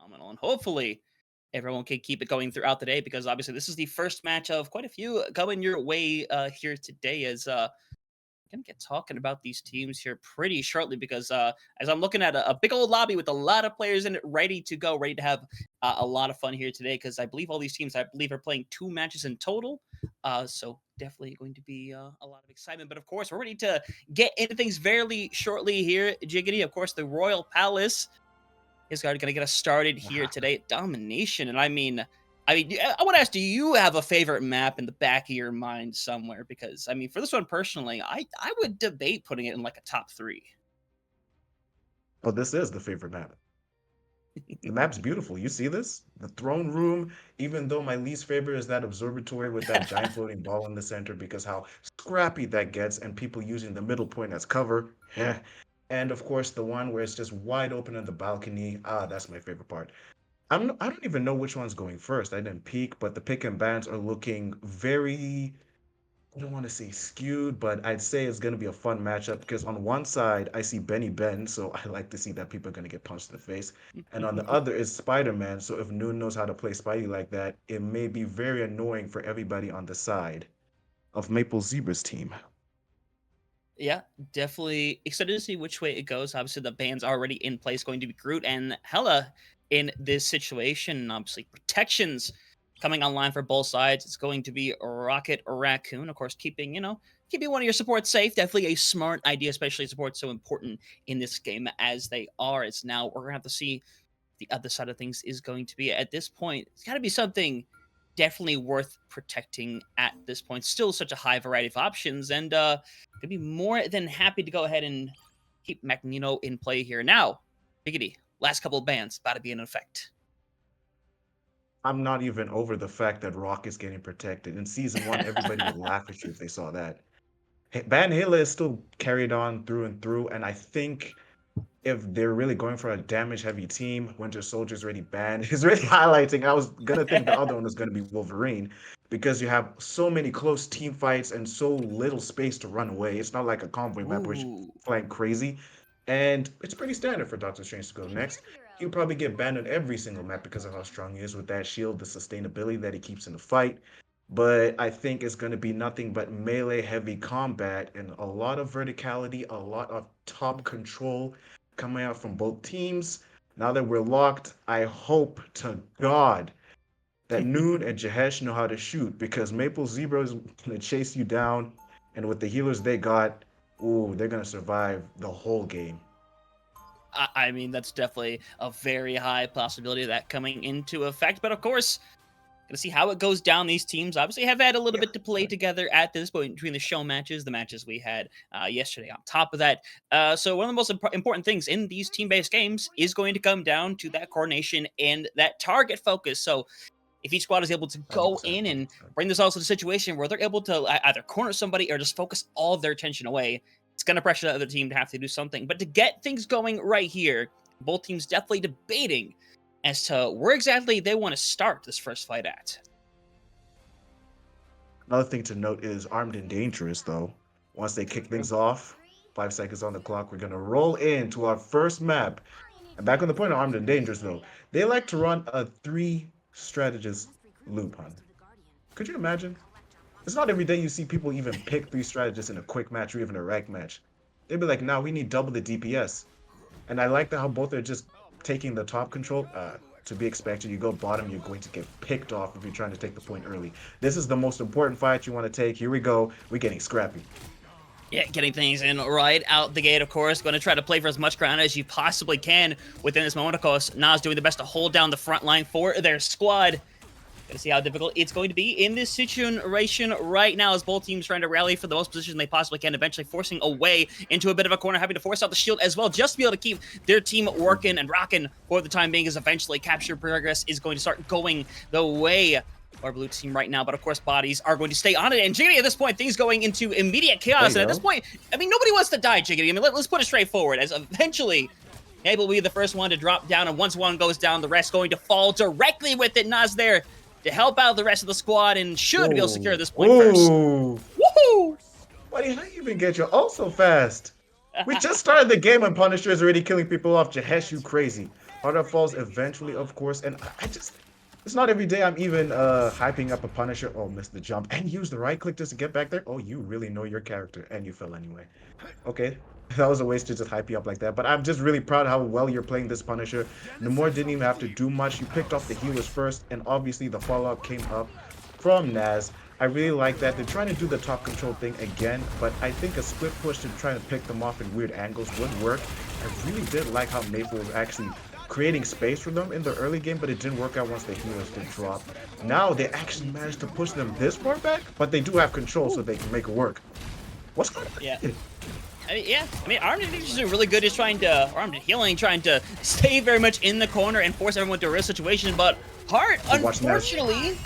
phenomenal. And hopefully everyone can keep it going throughout the day because obviously this is the first match of quite a few coming your way here today as gonna get talking about these teams here pretty shortly because as I'm looking at a big old lobby with a lot of players in it ready to go, ready to have a lot of fun here today because I believe all these teams I believe are playing 2 matches in total. So definitely going to be a lot of excitement. But of course, we're ready to get into things very shortly here, Jiggity. Of course, the Royal Palace is going to get us started here today. Domination, and I want to ask, do you have a favorite map in the back of your mind somewhere? Because I mean, for this one personally, I would debate putting it in like a top three. Oh, this is the favorite map. The map's beautiful. You see this? The throne room, even though my least favorite is that observatory with that giant floating ball in the center because how scrappy that gets and people using the middle point as cover. Heh. And of course, the one where it's just wide open in the balcony. Ah, that's my favorite part. I don't even know which one's going first. I didn't peek, but the pick and bans are looking very, I don't want to say skewed, but I'd say it's going to be a fun matchup because on one side, I see Benny Ben, so I like to see that people are going to get punched in the face. And on the other is Spider-Man, so if Noon knows how to play Spidey like that, it may be very annoying for everybody on the side of Maple Zebra's team. Yeah, definitely excited to see which way it goes. Obviously, the band's already in place, going to be Groot and Hella in this situation. Obviously, protections coming online for both sides. It's going to be Rocket Raccoon, of course, keeping one of your supports safe. Definitely a smart idea, especially supports so important in this game as they are. It's now we're gonna have to see the other side of things is going to be at this point. It's got to be something definitely worth protecting at this point. Still such a high variety of options, and could be more than happy to go ahead and keep Magneto in play here. Now, Biggity, last couple of bans about to be in effect. I'm not even over the fact that Rock is getting protected. In season one, everybody would laugh at you if they saw that. Van Halen is still carried on through and through, and I think if they're really going for a damage heavy team, Winter Soldier's already banned. He's really highlighting. I was gonna think the other one was gonna be Wolverine because you have so many close team fights and so little space to run away. It's not like a convoy map where you're Ooh. flying crazy. And it's pretty standard for Doctor Strange to go next. He'll probably get banned on every single map because of how strong he is with that shield, the sustainability that he keeps in the fight. But I think it's going to be nothing but melee heavy combat and a lot of verticality, a lot of top control coming out from both teams. Now that we're locked, I hope to God that Noon and Jahesh know how to shoot because Maple Zebra is going to chase you down. And with the healers they got, ooh, they're going to survive the whole game. I mean, that's definitely a very high possibility of that coming into effect. But of course, gonna see how it goes down. These teams obviously have had a little Yeah. bit to play together at this point between the show matches, the matches we had yesterday. On top of that, so one of the most important things in these team-based games is going to come down to that coordination and that target focus. So if each squad is able to go 100%. in and 100%. bring this also to a situation where they're able to either corner somebody or just focus all of their attention away, it's going to pressure the other team to have to do something. But to get things going right here, both teams definitely debating as to where exactly they want to start this first fight at. Another thing to note is armed and dangerous, though. Once they kick things off, 5 seconds on the clock, we're going to roll into our first map. And back on the point of armed and dangerous, though, they like to run a 3 strategist loop, hun. Could you imagine? It's not every day you see people even pick 3 strategists in a quick match or even a rank match. They'd be like, nah, we need double the DPS. And I like that how both are just taking the top control. To be expected, you go bottom, you're going to get picked off if you're trying to take the point early. This is the most important fight you want to take. Here we go. We're getting scrappy. Yeah, getting things in right out the gate, of course. Going to try to play for as much ground as you possibly can within this moment. Of course, Nas doing the best to hold down the front line for their squad. Gonna see how difficult it's going to be in this situation right now as both teams trying to rally for the most position they possibly can, eventually forcing a way into a bit of a corner, having to force out the shield as well, just to be able to keep their team working and rocking for the time being, as eventually capture progress is going to start going the way of our blue team right now. But of course, bodies are going to stay on it. And Jiggity, at this point, things going into immediate chaos. And at this point, I mean, nobody wants to die, Jiggity. I mean, let's put it straightforward, as eventually Nate will be the first one to drop down, and once one goes down, the rest going to fall directly with it. Nas there to help out the rest of the squad and should be able to secure this point first. Woohoo! Buddy, how you even get your ult so fast? We just started the game and Punisher is already killing people off. Jahesh, you crazy. Hard Out falls eventually, of course, and I just it's not every day I'm even hyping up a Punisher. Oh, missed the jump and use the right click just to get back there. Oh, you really know your character, and you fell anyway. Okay, that was a waste to just hype you up like that. But I'm just really proud of how well you're playing this Punisher. Namor didn't even have to do much. You picked off the healers first, and obviously the follow-up came up from Naz. I really like that. They're trying to do the top control thing again, but I think a split push to try to pick them off in weird angles would work. I really did like how Maple was actually creating space for them in the early game, but it didn't work out once the healers did drop. Now they actually managed to push them this far back, but they do have control, so they can make it work. What's going on? Yeah. I mean, Armed and Healing is really good. Is trying to Armed and Healing, trying to stay very much in the corner and force everyone to a real situation. But Hart, unfortunately,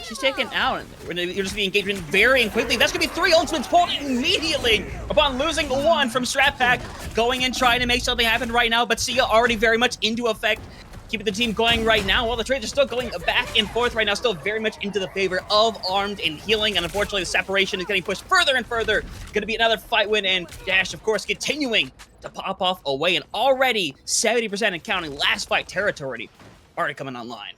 she's taken out. You're just being engaged very quickly. That's gonna be 3 ultimates pulled immediately upon losing 1 from Strat Pack. Going and trying to make something happen right now, but Sia already very much into effect. Keeping the team going right now, while the trades are still going back and forth right now, still very much into the favor of Armed and Healing, and unfortunately the separation is getting pushed further and further. Gonna be another fight win, and Dash, of course, continuing to pop off away, and already 70% and counting last fight territory already coming online.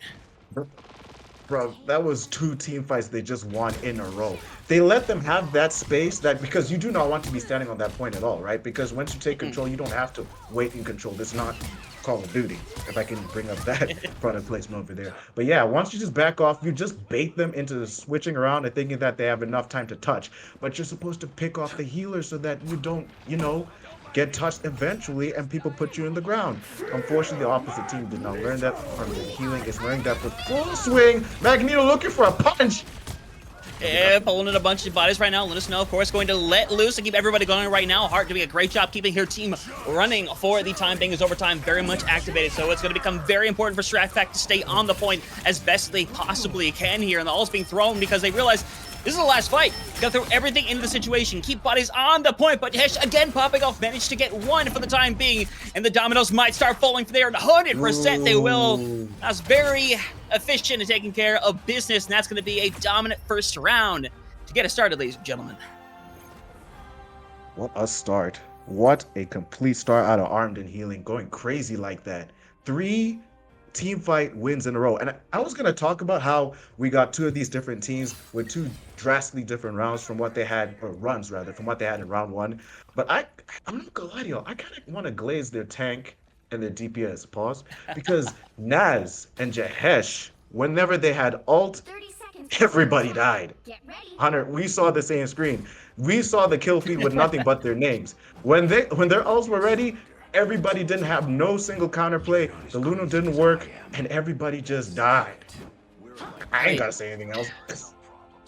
Bro, that was 2 team fights they just won in a row. They let them have that space because you do not want to be standing on that point at all, right? Because once you take control, you don't have to wait and control. This is not Call of Duty, if I can bring up that product placement over there. But yeah, once you just back off, you just bait them into switching around and thinking that they have enough time to touch. But you're supposed to pick off the healer so that you don't, get touched eventually and people put you in the ground. Unfortunately, the opposite team did not learn that. From the Healing is learning that with full swing. Magneto looking for a punch. Yeah, pulling in a bunch of bodies right now. Let us know, of course, going to let loose and keep everybody going right now. Hart doing a great job keeping her team running for the time being as overtime very much activated. So it's going to become very important for Strat Pack to stay on the point as best they possibly can here. And the all's being thrown because they realize this is the last fight. Gotta throw everything into the situation. Keep bodies on the point, but Hesh again popping off. Managed to get 1 for the time being, and the dominoes might start falling for there. 100% they will. That's very efficient in taking care of business, and that's going to be a dominant first round to get us started, ladies and gentlemen. What a start. What a complete start out of Armed and Healing, going crazy like that. 3 team fight wins in a row. And I was going to talk about how we got 2 of these different teams with 2 drastically different rounds from what they had, or runs rather, from what they had in round 1. But I'm not going to lie to y'all, I kind of want to glaze their tank and their DPS, pause, because Naz and Jahesh, whenever they had ult, everybody died. Hunter, we saw the same screen. We saw the kill feed with nothing but their names. When their ults were ready, everybody didn't have no single counterplay. The Luna didn't work, and everybody just died. I ain't gotta say anything else.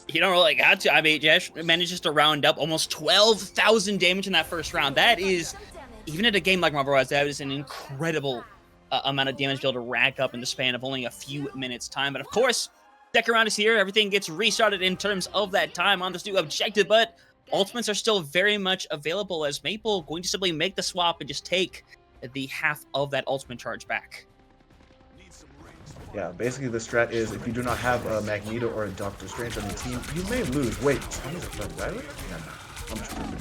You don't really got to. I mean, Josh manages to round up almost 12,000 damage in that first round. That is, even at a game like Marvel Rise, that is an incredible amount of damage to be able to rack up in the span of only a few minutes' time. But of course, second round is here. Everything gets restarted in terms of that time on this new objective, but ultimates are still very much available as Maple going to simply make the swap and just take the half of that ultimate charge back. Yeah, basically the strat is if you do not have a Magneto or a Doctor Strange on the team, you may lose. Wait, yeah, no, I'm stupid.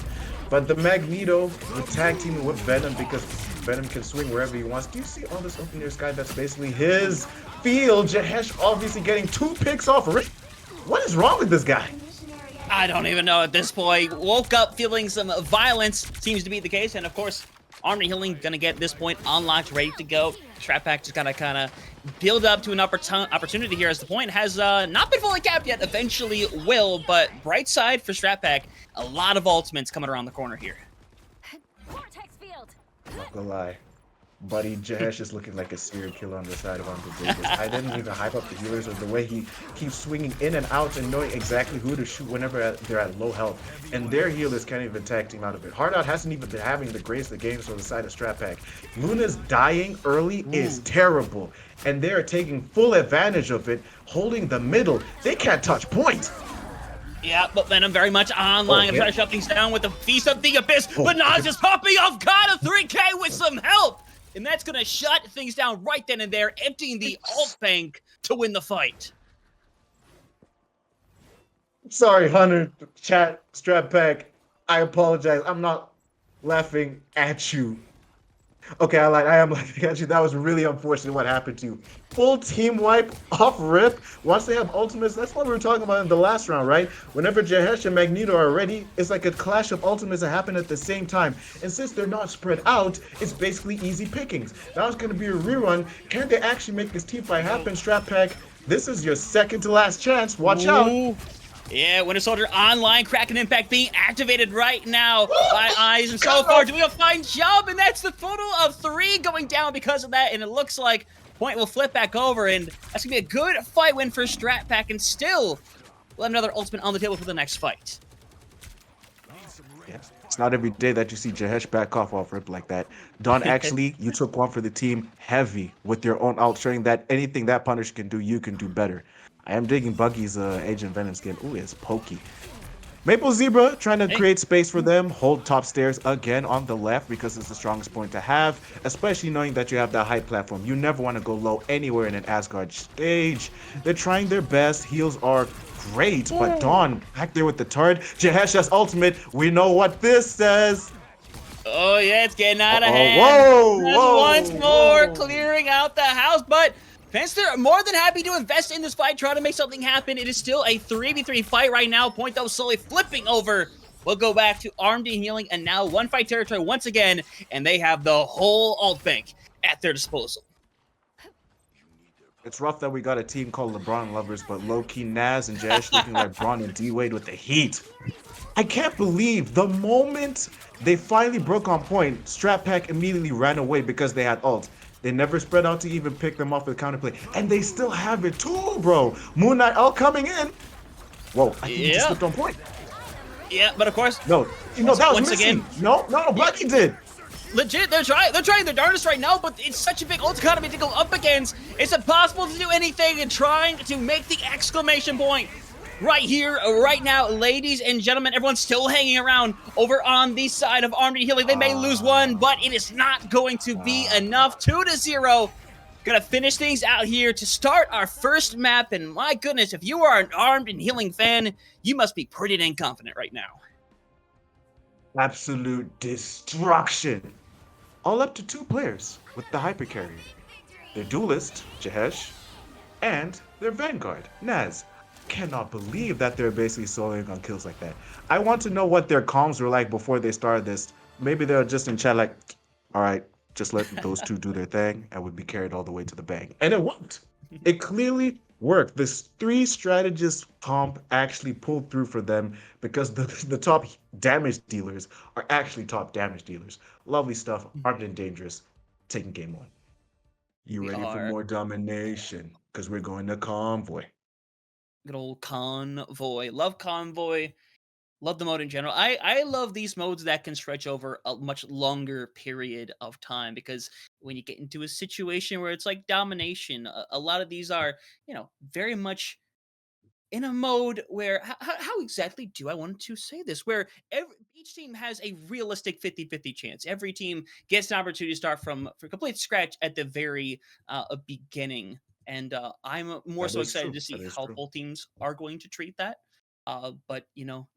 But the Magneto with tag teaming with Venom because Venom can swing wherever he wants. Do you see all this up in your sky? That's basically his field. Jahesh obviously getting 2 picks off. What is wrong with this guy? I don't even know at this point. Woke up feeling some violence, seems to be the case. And of course, Armed and Healing gonna get this point unlocked, ready to go. Strat Pack just gotta kind of build up to an opportunity here as the point has not been fully capped yet. Eventually will, but bright side for Strat Pack, a lot of ultimates coming around the corner here. Not gonna lie. Buddy, Jahesh is looking like a serial killer on the side of Ohgawdevents. I didn't even hype up the healers or the way he keeps swinging in and out and knowing exactly who to shoot whenever they're at low health. And their healers can't even tag team out of it. Hardout hasn't even been having the greatest of games on the side of Strat Pack. Luna's dying early is terrible. And they're taking full advantage of it, holding the middle. They can't touch point. Yeah, but Venom very much online and trying to shut things down with the Feast of the Abyss. But Nas is popping off God of 3K with some help. And that's going to shut things down right then and there, emptying the ult bank to win the fight. Sorry, Hunter, chat, Strat Pack. I apologize. I'm not laughing at you. Okay, I am laughing at you. That was really unfortunate what happened to you. Full team wipe off rip. Once they have ultimates, that's what we were talking about in the last round, right? Whenever Jahesh and Magneto are ready, it's like a clash of ultimates that happen at the same time. And since they're not spread out, it's basically easy pickings. Now it's going to be a rerun. Can they actually make this team fight happen? Strat Pack, this is your second to last chance. Watch out. Ooh. Yeah, Winter Soldier online, Kraken Impact being activated right now by Eyes, and so far doing a fine job, and that's the total of 3 going down because of that, and it looks like Point will flip back over, and that's going to be a good fight win for Strat Pack, and still we'll have another ultimate on the table for the next fight. Yeah. It's not every day that you see Jahesh back off rip like that. Don, actually, you took one for the team heavy with your own ult, showing that anything that Punisher can do, you can do better. I am digging Buggy's Agent Venom skin. Ooh, it's pokey. Maple Zebra trying to create space for them. Hold top stairs again on the left because it's the strongest point to have, especially knowing that you have that high platform. You never want to go low anywhere in an Asgard stage. They're trying their best. Heals are great, but Dawn back there with the turret. Jahesh's ultimate. We know what this says. Oh, yeah, it's getting out of Oh, hand. Once more whoa. clearing out the house, but Fenster are more than happy to invest in this fight, try to make something happen. It is still a 3v3 fight right now. Point, though, slowly flipping over. We'll go back to Armed and Healing, and now one fight territory once again, and they have the whole ult bank at their disposal. It's rough that we got a team called LeBron Lovers, but low-key Naz and Jash looking like Braun and D-Wade with the heat. I can't believe the moment they finally broke on point, Strat Pack immediately ran away because they had ult. They never spread out to even pick them off with counterplay. And they still have it too, bro. Moon Knight ult coming in. Whoa, I think he just slipped on point. Yeah, but of course... No, that was missing. Again, no, Bucky did. Legit, they're trying their darndest right now, but it's such a big ult economy to go up against. It's impossible to do anything and trying to make the exclamation point right here, right now, ladies and gentlemen. Everyone's still hanging around over on the side of Armed and Healing. They may lose one, but it is not going to be enough. 2-0. Gonna finish things out here to start our first map, and my goodness, if you are an Armed and Healing fan, you must be pretty dang confident right now. Absolute destruction. All up to 2 players with the hyper carrier. Their duelist, Jahesh, and their vanguard, Naz. Cannot believe that they're basically soloing on kills like that. I want to know what their comms were like before they started this. Maybe they're just in chat like, all right, just let those 2 do their thing and we'd be carried all the way to the bank. And it worked. It clearly worked. This 3 strategist comp actually pulled through for them because the top damage dealers are actually top damage dealers. Lovely stuff. Armed and dangerous. Taking game 1. You ready for more domination? Because we're going to convoy. Good old convoy. Love convoy. Love the mode in general. I love these modes that can stretch over a much longer period of time, because when you get into a situation where it's like domination, a lot of these are, very much in a mode where, how exactly do I want to say this? Where each team has a realistic 50-50 chance. Every team gets an opportunity to start from complete scratch at the very beginning. And I'm more so excited to see how both teams are going to treat that. But,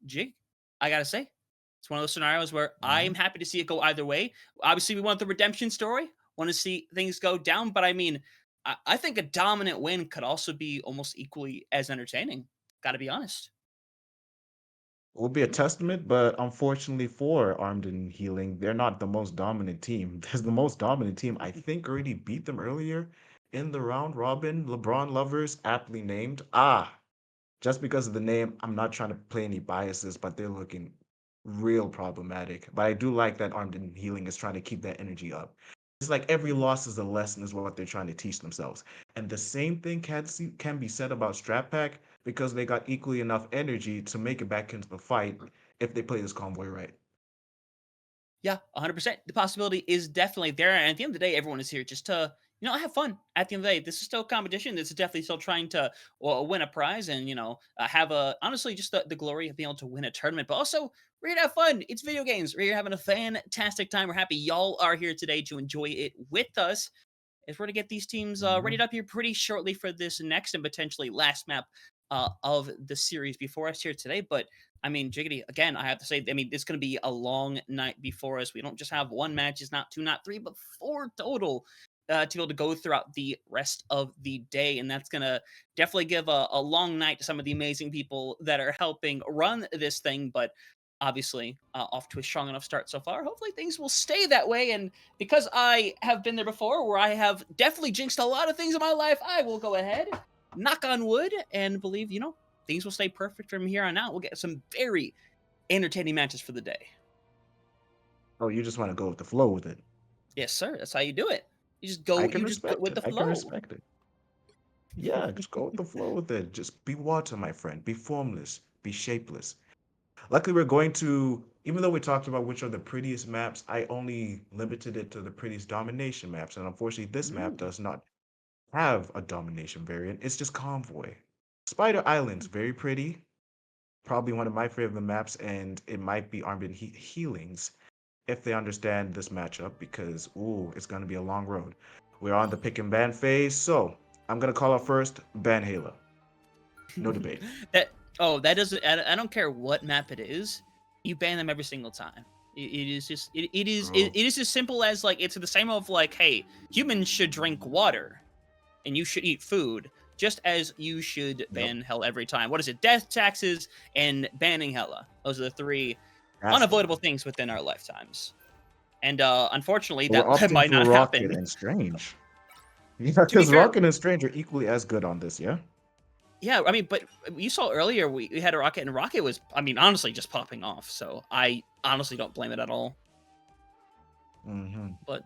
Jig, I got to say, it's one of those scenarios where I'm happy to see it go either way. Obviously, we want the redemption story, want to see things go down. But I mean, I think a dominant win could also be almost equally as entertaining. Got to be honest. Will be a testament, but unfortunately for Armed and Healing, they're not the most dominant team. There's the most dominant team, I think, already beat them earlier in the round robin. LeBron Lovers, aptly named. Just because of the name, I'm not trying to play any biases, but they're looking real problematic. But I do like that Armed and Healing is trying to keep that energy up. It's like every loss is a lesson, is what they're trying to teach themselves. And the same thing can be said about Strat Pack, because they got equally enough energy to make it back into the fight if they play this convoy right. Yeah, 100%. The possibility is definitely there. And at the end of the day, everyone is here just to, have fun. At the end of the day, this is still competition. This is definitely still trying to win a prize and, have honestly, just the glory of being able to win a tournament. But also, we're here to have fun. It's video games. We're here having a fantastic time. We're happy y'all are here today to enjoy it with us. As we're going to get these teams readied up here pretty shortly for this next and potentially last map of the series before us here today. But I mean, Jiggity, again, I have to say, I mean, it's going to be a long night before us. We don't just have one match, it's not two, not three, but four total. To be able to go throughout the rest of the day. And that's going to definitely give a long night to some of the amazing people that are helping run this thing. But obviously, off to a strong enough start so far. Hopefully, things will stay that way. And because I have been there before, where I have definitely jinxed a lot of things in my life, I will go ahead, knock on wood, and believe, things will stay perfect from here on out. We'll get some very entertaining matches for the day. Oh, you just want to go with the flow with it. Yes, sir. That's how you do it. You just I go. can You just go respect with it. the I can flow. respect it. Yeah, just go with the flow with it. Just be water, my friend. Be formless. Be shapeless. Luckily, we're going to, even though we talked about which are the prettiest maps, I only limited it to the prettiest domination maps. And unfortunately, this map Ooh. does not have a domination variant. It's just Convoy. Spider Island's very pretty. Probably one of my favorite maps, and it might be Armband Healings if they understand this matchup because, ooh, it's going to be a long road. We're on the pick and ban phase, so I'm going to call out first Ban Halo. No debate. That doesn't. I don't care what map it is. You ban them every single time. It is just. It is as simple as like it's the same of like, hey, humans should drink water, and you should eat food, just as you should Yep. ban hell every time. What is it? Death, taxes, and banning hella. Those are the three Has to unavoidable be. things within our lifetimes. And unfortunately, But we're that opting might for not Rocket happen. and Strange. Yeah, To be because fair, Rocket and Strange are equally as good on this, yeah? yeah, I mean, but you saw earlier we had a Rocket, and Rocket was, I mean, honestly, just popping off. So I honestly don't blame it at all. Hmm. But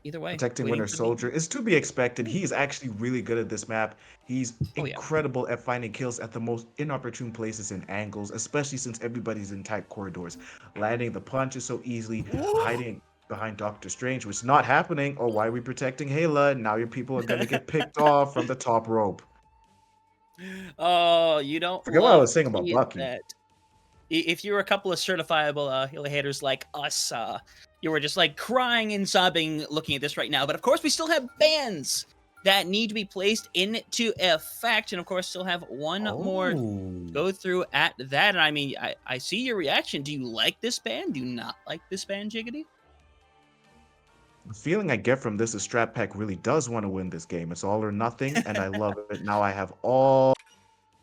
either way, Protecting waiting Winter for the. Soldier is to be expected. He's actually really good at this map. He's Oh yeah. incredible at finding kills at the most inopportune places and angles, especially since everybody's in tight corridors. Landing the punches so easily, hiding behind Doctor Strange, which is not happening. Or why are we protecting Hela? Now your people are going to get picked off from the top rope. Oh, you don't Forget what I love was to saying about see Bucky. that. If you were a couple of certifiable Halo haters like us, you were just like crying and sobbing looking at this right now. But of course, we still have bans that need to be placed into effect, and of course, still have one more Oh. go through at that. And I mean, I see your reaction. Do you like this ban? Do you not like this ban, Jiggity? The feeling I get from this is Strat Pack really does want to win this game. It's all or nothing, and I love it. Now I have all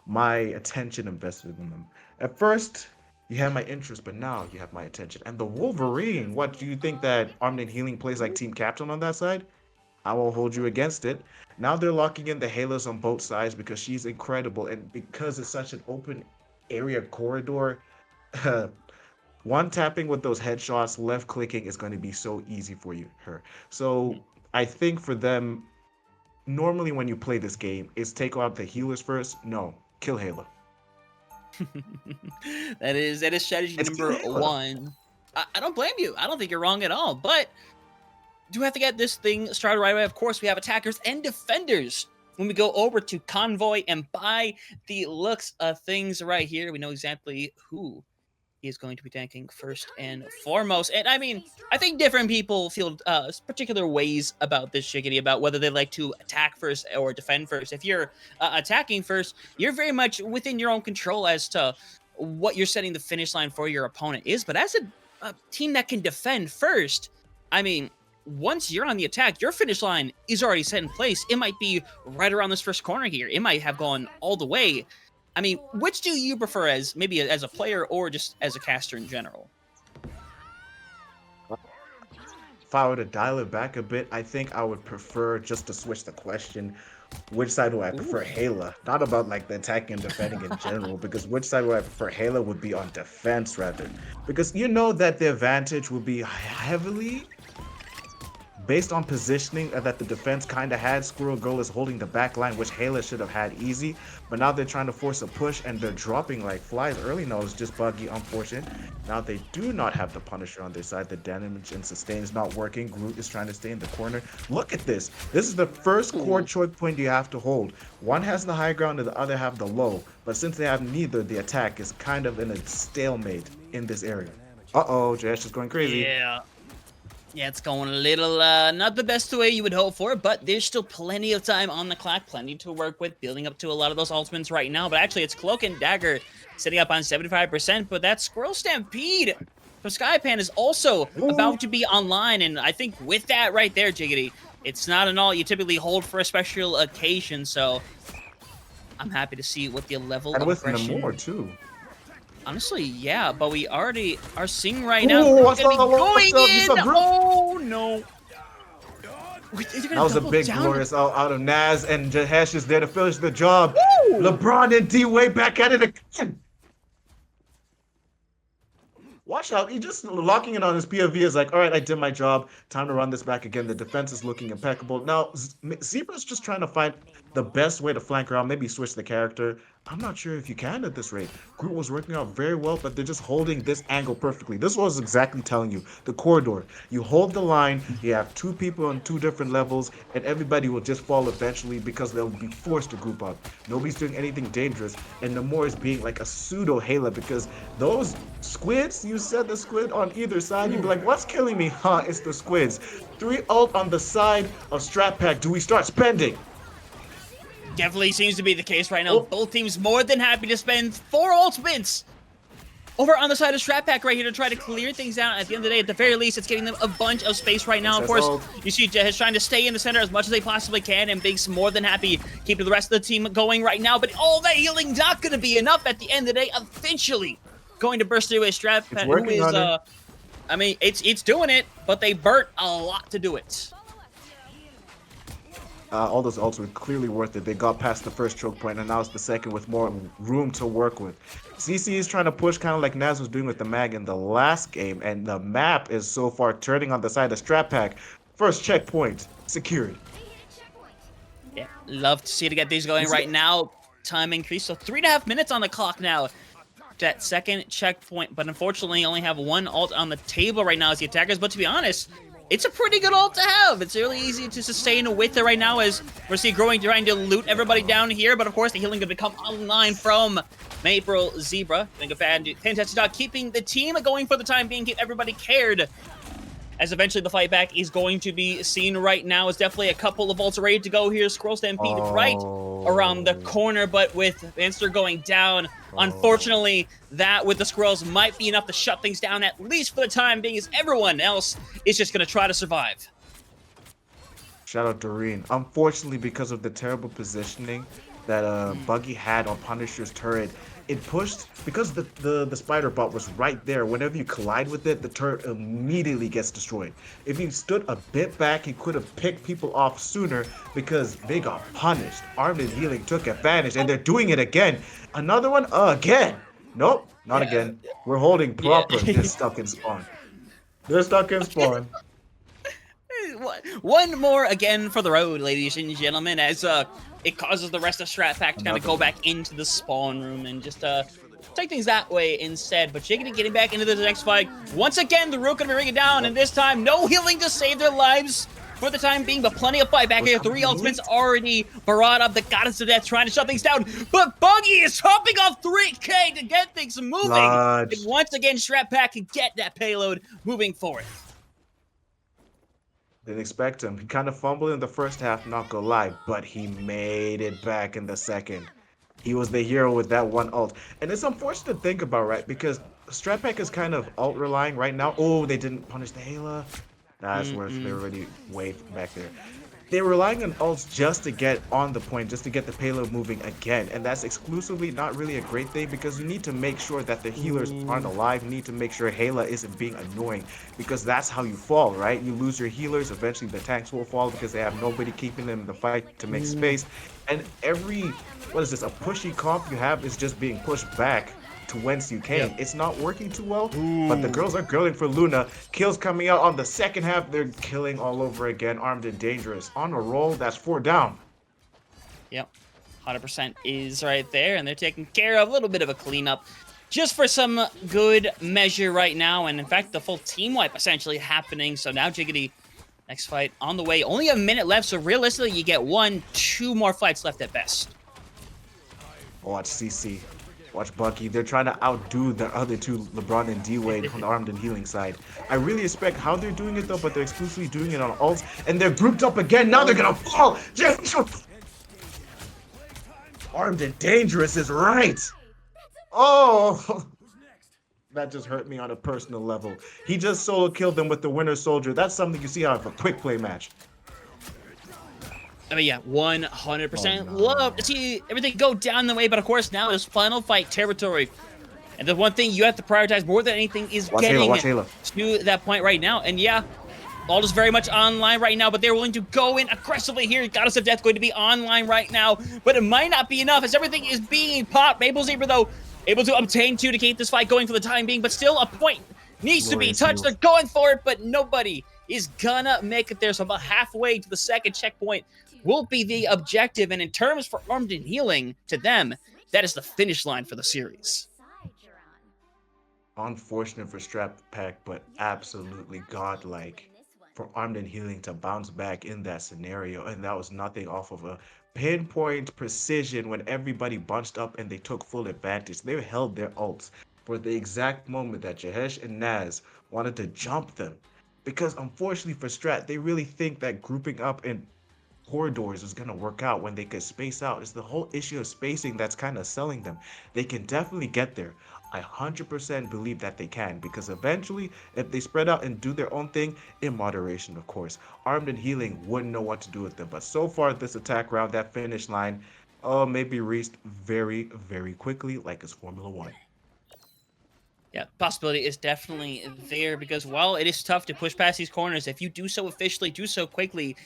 my attention invested in them. At first, you had my interest, but now you have my attention. And the Wolverine, what do you think that Armed and Healing plays like team captain on that side? I won't hold you against it. Now they're locking in the Halos on both sides because she's incredible. And because it's such an open area corridor, one tapping with those headshots, left clicking is going to be so easy for her. So I think for them, normally when you play this game, is take out the healers first. No, kill Halo. That is strategy It's number kill Halo. one. I don't blame you. I don't think you're wrong at all. But do have to get this thing started right away. Of course, we have attackers and defenders. When we go over to Convoy, and by the looks of things right here, we know exactly who is going to be tanking first and foremost. And I mean, I think different people feel particular ways about this, Shiggity, about whether they like to attack first or defend first. If you're attacking first, you're very much within your own control as to what you're setting the finish line for your opponent is. But as a team that can defend first, I mean, once you're on the attack, your finish line is already set in place. It might be right around this first corner here. It might have gone all the way. I mean, which do you prefer as maybe as a player or just as a caster in general? If I were to dial it back a bit, I think I would prefer just to switch the question. Which side do I prefer? Ooh. Hela. Not about like the attacking and defending in general, because which side would I prefer? Hela would be on defense rather. Because you know that the advantage will be heavily based on positioning that the defense kind of had. Squirrel Girl is holding the back line, which Hela should have had easy. But now they're trying to force a push, and they're dropping like flies early. No, it's just buggy, unfortunate. Now they do not have the Punisher on their side. The damage and sustain is not working. Groot is trying to stay in the corner. Look at this. This is the first core choke point you have to hold. One has the high ground and the other have the low. But since they have neither, the attack is kind of in a stalemate in this area. Uh-oh, Jash is going crazy. Yeah. Yeah, it's going a little, not the best way you would hope for, but there's still plenty of time on the clock, plenty to work with, building up to a lot of those ultimates right now. But actually, it's Cloak and Dagger sitting up on 75%, but that Squirrel Stampede from Skypan is also Ooh. about to be online, and I think with that right there, Jiggity, it's not an all you typically hold for a special occasion, so I'm happy to see what the level And of with aggression... Namor, too. Honestly, yeah, but we already are seeing right now Ooh, we're what's gonna be up? What's going up? You in. saw Groot? Oh no! That was a big glorious out of Naz, and Jahesh is there to finish the job. Woo! LeBron and D-Wade back at it again. Watch out. He just locking it on his POV is like, all right, I did my job. Time to run this back again. The defense is looking impeccable. Now, Zebra's just trying to find the best way to flank around, maybe switch the character. I'm not sure if you can at this rate. Groot was working out very well, but they're just holding this angle perfectly. This was exactly telling you. The corridor. You hold the line, you have two people on two different levels, and everybody will just fall eventually because they'll be forced to group up. Nobody's doing anything dangerous, and Namor is being like a pseudo Hela because those squids, you said the squid on either side, you'd be like, what's killing me? Huh, it's the squids. 3 ult on the side of Strat Pack. Do we start spending? Definitely seems to be the case right now. Oh. Both teams more than happy to spend 4 ultimates over on the side of Strat Pack right here to try to clear things out. At the end of the day, at the very least, it's getting them a bunch of space right now. Of course, you see Jehesh trying to stay in the center as much as they possibly can, and Big's more than happy keeping the rest of the team going right now. But all that healing not going to be enough at the end of the day. Eventually going to burst through a Strat Pack, who is, I mean, it's doing it, but they burnt a lot to do it. All those ults were clearly worth it. They got past the first choke point, and now it's the second with more room to work with. CC is trying to push kind of like Naz was doing with the mag in the last game, and the map is so far turning on the side of Strat Pack. First checkpoint secured. Yeah, love to see to get these going right now. Time increase, so 3.5 minutes on the clock now. That second checkpoint, but unfortunately only have 1 ult on the table right now as the attackers. But to be honest, it's a pretty good ult to have. It's really easy to sustain with it right now as we're seeing growing, trying to loot everybody down here. But of course, the healing going to come online from Maple Zebra. Doing a fantastic job keeping the team going for the time being, keep everybody cared. As eventually the fight back is going to be seen right now. It's definitely a couple of ults ready to go here. Scroll Stampede right around the corner, but with Vanster going down, unfortunately, that with the Squirrels might be enough to shut things down, at least for the time being, as everyone else is just going to try to survive. Shout out Doreen. Unfortunately, because of the terrible positioning that Buggy had on Punisher's turret, it pushed, because the spider bot was right there. Whenever you collide with it, the turret immediately gets destroyed. If he stood a bit back, he could have picked people off sooner because they got punished. Armed and Healing took advantage, and they're doing it again. Another one again. Nope, not again. We're holding proper. They're stuck in spawn. They're stuck in spawn. One more again for the road, ladies and gentlemen, as it causes the rest of Strat Pack to kind of go back into the spawn room and just take things that way instead. But Jiggity getting back into the next fight. Once again, the Rook gonna be ringing down, and this time, no healing to save their lives for the time being, but plenty of fight back here. 3 ultimates already brought up. The Goddess of Death trying to shut things down, but Buggy is hopping off 3K to get things moving. And once again, Strat Pack can get that payload moving forward. Didn't expect him. He kind of fumbled in the first half, not gonna lie, but he made it back in the second. He was the hero with that 1 ult. And it's unfortunate to think about, right? Because Strat Pack is kind of ult relying right now. Oh, they didn't punish the Hela. That's worse. They're already way back there. They're relying on ults just to get on the point, just to get the payload moving again. And that's exclusively not really a great thing because you need to make sure that the healers aren't alive. You need to make sure Hela isn't being annoying because that's how you fall, right? You lose your healers, eventually the tanks will fall because they have nobody keeping them in the fight to make space. And every, what is this, a pushy comp you have is just being pushed back to whence you came. It's not working too well, but the girls are grilling for Luna. Kills coming out on the second half. They're killing all over again. Armed and Dangerous. On a roll. That's 4 down. Yep. 100% is right there, and they're taking care of a little bit of a cleanup just for some good measure right now. And in fact, the full team wipe essentially happening. So now Jiggity, next fight on the way. Only a minute left, so realistically, you get 1-2 more fights left at best. Watch CC. Watch Bucky. They're trying to outdo the other two, LeBron and D-Wade, on the armed and healing side. I really respect how they're doing it though, but they're exclusively doing it on ults, and they're grouped up again. Now they're gonna fall. Armed and dangerous is right. Oh, that just hurt me on a personal level. He just solo killed them with the Winter Soldier. That's something you see out of a quick play match. I mean, yeah, 100%. Oh, no. Love to see everything go down the way, but of course now is final fight territory. And the one thing you have to prioritize more than anything is getting to that point right now. And yeah, all is very much online right now, but they're willing to go in aggressively here. Goddess of Death going to be online right now, but it might not be enough as everything is being popped. Maple Zebra, though, able to obtain 2 to keep this fight going for the time being, but still a point needs to be touched. They're going for it, but nobody is gonna make it there. So about halfway to the second checkpoint will be the objective, and in terms for Armed and Healing, to them, that is the finish line for the series. Unfortunate for Strat Pack, but absolutely godlike for Armed and Healing to bounce back in that scenario, and that was nothing off of a pinpoint precision when everybody bunched up and they took full advantage. They held their ults for the exact moment that Jahesh and Naz wanted to jump them, because unfortunately for Strat, they really think that grouping up in corridors is going to work out when they could space out. It's the whole issue of spacing that's kind of selling them. They can definitely get there. I 100% believe that they can, because eventually, if they spread out and do their own thing, in moderation, of course, Armed and Healing wouldn't know what to do with them. But so far, this attack round, that finish line, maybe reached very, very quickly, like it's Formula 1. Yeah, possibility is definitely there, because while it is tough to push past these corners, if you do so efficiently, do so quickly,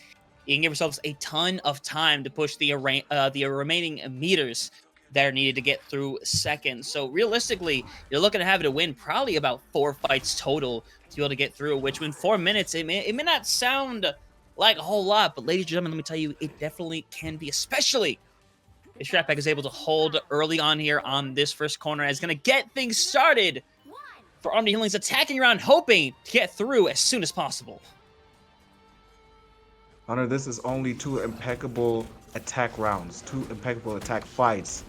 you can give yourselves a ton of time to push the remaining meters that are needed to get through second. So realistically, you're looking to have it to win probably about 4 fights total to be able to get through, which in 4 minutes, it may not sound like a whole lot, but ladies and gentlemen, let me tell you, it definitely can be, especially if Strat Pack is able to hold early on here on this first corner. It's going to get things started for Armed and Healing's attacking around, hoping to get through as soon as possible. Hunter, this is only 2 impeccable attack rounds, 2 impeccable attack fights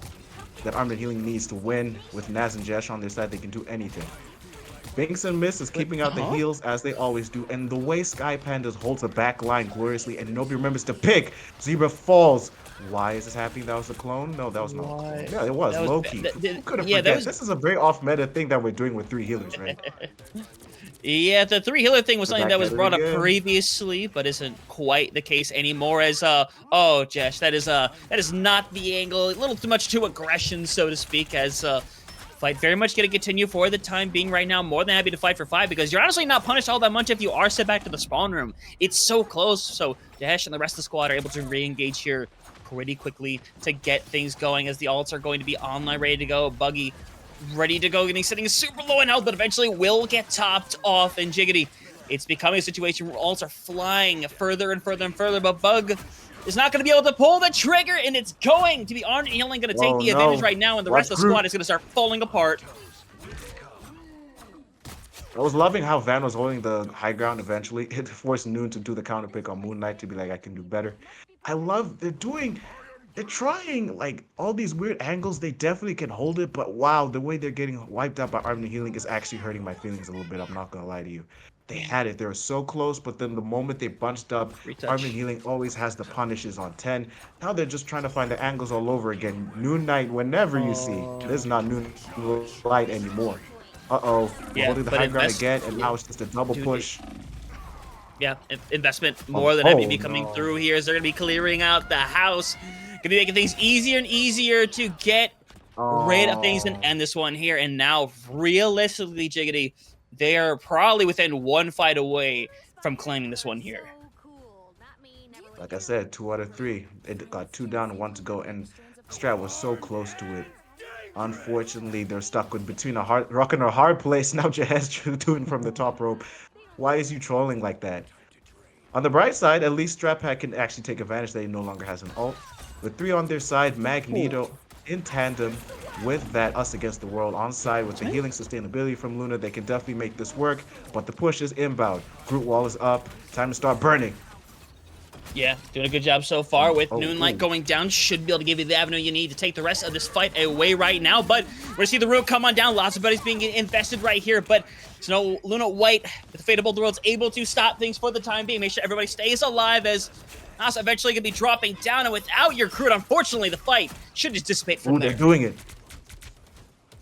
that Armed and Healing needs to win. With Naz and Jesh on their side, they can do anything. Binks and Miss is keeping out the heals as they always do, and the way Sky Pandas holds the back line gloriously and nobody remembers to pick, Zebra falls. Why is this happening? That was a clone? No, that was not a clone. Yeah, it was low-key. Who could have forget? This is a very off-meta thing that we're doing with 3 healers, right? Yeah, the 3 healer thing was something that was brought up previously, but isn't quite the case anymore. As oh, Jesh, that is not the angle. A little too much to aggression, so to speak. As fight very much going to continue for the time being right now. More than happy to fight for 5, because you're honestly not punished all that much if you are sent back to the spawn room. It's so close. So Jesh and the rest of the squad are able to re-engage here pretty quickly to get things going, as the ults are going to be online, ready to go. Buggy ready to go, getting sitting super low in health, but eventually will get topped off. And Jiggity, it's becoming a situation where ults are flying further and further and further, but Bug is not going to be able to pull the trigger, and it's going to be Armed and Healing going to take the advantage right now, and the rest of the squad is going to start falling apart. I was loving how Van was holding the high ground eventually. It forced Noon to do the counter pick on Moon Knight to be like, I can do better. I love they're trying like all these weird angles. They definitely can hold it, but wow, the way they're getting wiped out by Armed and Healing is actually hurting my feelings a little bit. I'm not gonna lie to you. They had it. They were so close, but then the moment they bunched up, Armed and Healing always has the punishes on 10. Now they're just trying to find the angles all over again. Noon Knight, whenever you see, this is not Noon Light anymore. Yeah, holding the high ground again, and now it's just a double push. Yeah, investment more than happy to be coming through here, as they're going to be clearing out the house. Going to be making things easier and easier to get rid of things and end this one here. And now, realistically, Jiggity, they are probably within 1 fight away from claiming this one here. Like I said, 2 out of 3. It got 2 down and 1 to go, and Strat was so close to it. Unfortunately, they're stuck with between a rock and a hard place. Now Jahez doing from the top rope. Why is you trolling like that? On the bright side, at least Strat Pack can actually take advantage that he no longer has an ult. With 3 on their side, Magneto in tandem with that Us Against the World on side with the healing sustainability from Luna, they can definitely make this work, but the push is inbound. Groot wall is up. Time to start burning. Yeah, doing a good job so far with Moonlight Ooh. going down. Should be able to give you the avenue you need to take the rest of this fight away right now. But we're going to see the root come on down. Lots of buddies being invested right here. But Snow Luna White, with the Fate of Both Worlds, able to stop things for the time being. Make sure everybody stays alive as Nas eventually going to be dropping down. And without your crew, unfortunately, the fight should just dissipate from Ooh, there. they're doing it.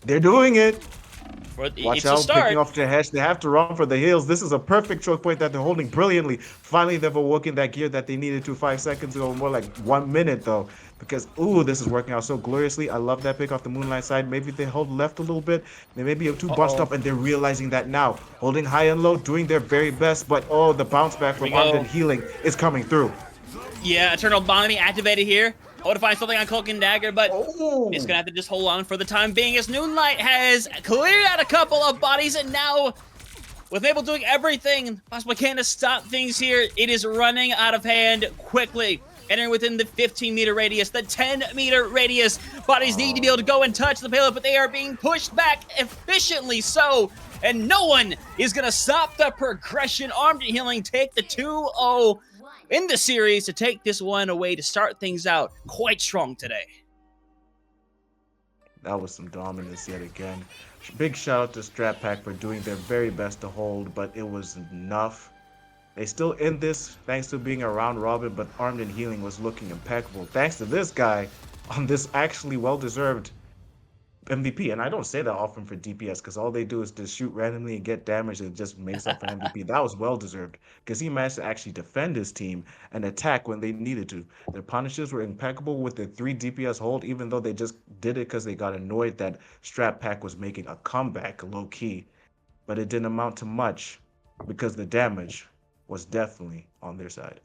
They're doing it. Watch It's a out, start. picking off their heads. They have to run for the hills. This is a perfect choke point that they're holding brilliantly. Finally, they've awoken that gear that they needed to 5 seconds ago, more like 1 minute though. Because, ooh, this is working out so gloriously. I love that pick off the Moonlight side. Maybe they hold left a little bit. They may be too bunched up, and they're realizing that now. Holding high and low, doing their very best. But, oh, the bounce back from Armed and Healing is coming through. Yeah, Eternal Bonding activated here. I want to find something on Cloak and Dagger, but it's gonna have to just hold on for the time being as Moonlight has cleared out a couple of bodies, and now with Mabel doing everything possibly can to stop things here, it is running out of hand quickly. Entering within the 15-meter radius, the 10-meter radius. Bodies need to be able to go and touch the payload, but they are being pushed back efficiently so. And no one is going to stop the progression. Armed and Healing take the 2-0 in the series to take this one away to start things out quite strong today. That was some dominance yet again. Big shout out to Strat Pack for doing their very best to hold, but it was enough. They still end this thanks to being a round robin, but Armed and Healing was looking impeccable. Thanks to this guy on this actually well-deserved MVP. And I don't say that often for DPS because all they do is just shoot randomly and get damage and it just makes up for MVP. That was well-deserved because he managed to actually defend his team and attack when they needed to. Their punishes were impeccable with the 3 DPS hold, even though they just did it because they got annoyed that Strat Pack was making a comeback low-key. But it didn't amount to much because the damage was definitely on their side.